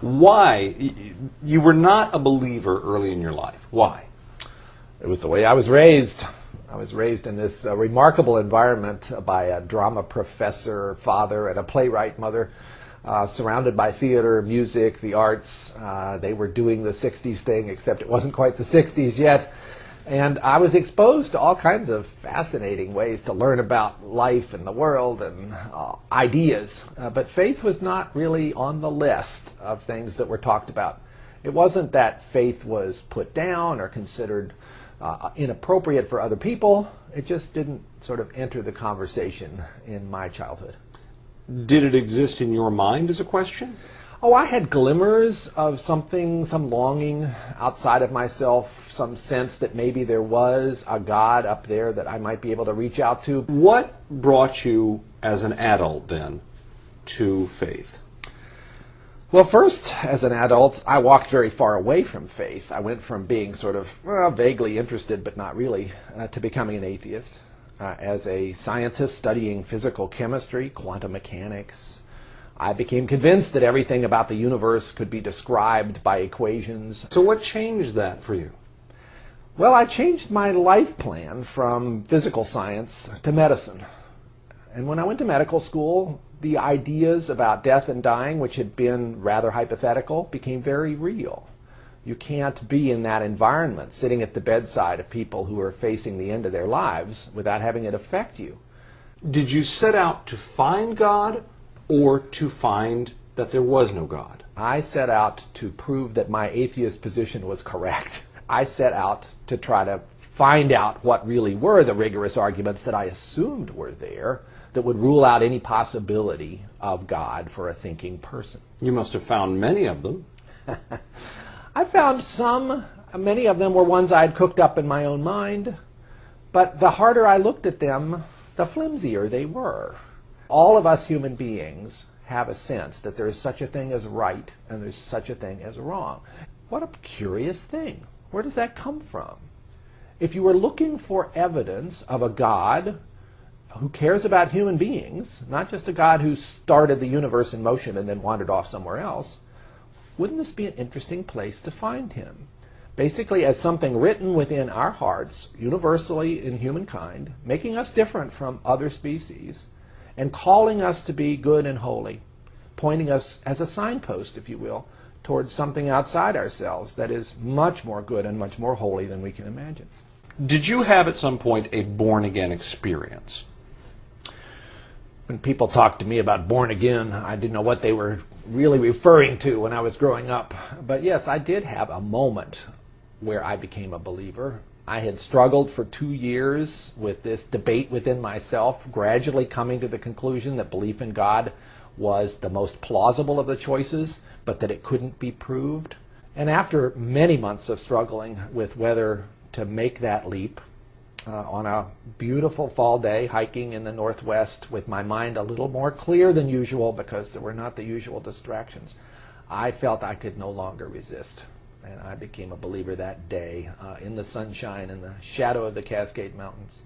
Why? You were not a believer early in your life. Why? It was the way I was raised. I was raised in this remarkable environment by a drama professor father and a playwright mother, surrounded by theater, music, the arts. They were doing the 60s thing, except it wasn't quite the 60s yet. And I was exposed to all kinds of fascinating ways to learn about life and the world and ideas. But faith was not really on the list of things that were talked about. It wasn't that faith was put down or considered inappropriate for other people. It just didn't sort of enter the conversation in my childhood. Did it exist in your mind as a question? Oh, I had glimmers of something, some longing outside of myself, some sense that maybe there was a God up there that I might be able to reach out to. What brought you as an adult then to faith? Well, first, as an adult, I walked very far away from faith. I went from being sort of vaguely interested, but not really, to becoming an atheist. As a scientist studying physical chemistry, quantum mechanics, I became convinced that everything about the universe could be described by equations. So what changed that for you? Well, I changed my life plan from physical science to medicine. And when I went to medical school, the ideas about death and dying, which had been rather hypothetical, became very real. You can't be in that environment, sitting at the bedside of people who are facing the end of their lives without having it affect you. Did you set out to find God or to find that there was no God? I set out to prove that my atheist position was correct. I set out to try to find out what really were the rigorous arguments that I assumed were there that would rule out any possibility of God for a thinking person. You must have found many of them. I found some. Many of them were ones I had cooked up in my own mind. But the harder I looked at them, the flimsier they were. All of us human beings have a sense that there is such a thing as right and there's such a thing as wrong. What a curious thing. Where does that come from? If you were looking for evidence of a God who cares about human beings, not just a God who started the universe in motion and then wandered off somewhere else, wouldn't this be an interesting place to find him? Basically as something written within our hearts, universally in humankind, making us different from other species, and calling us to be good and holy, pointing us as a signpost, if you will, towards something outside ourselves that is much more good and much more holy than we can imagine. Did you have at some point a born-again experience? When people talked to me about born again, I didn't know what they were really referring to when I was growing up. But yes, I did have a moment where I became a believer. I had struggled for 2 years with this debate within myself, gradually coming to the conclusion that belief in God was the most plausible of the choices, but that it couldn't be proved. And after many months of struggling with whether to make that leap, on a beautiful fall day, hiking in the Northwest with my mind a little more clear than usual because there were not the usual distractions, I felt I could no longer resist. And I became a believer that day in the sunshine, in the shadow of the Cascade Mountains.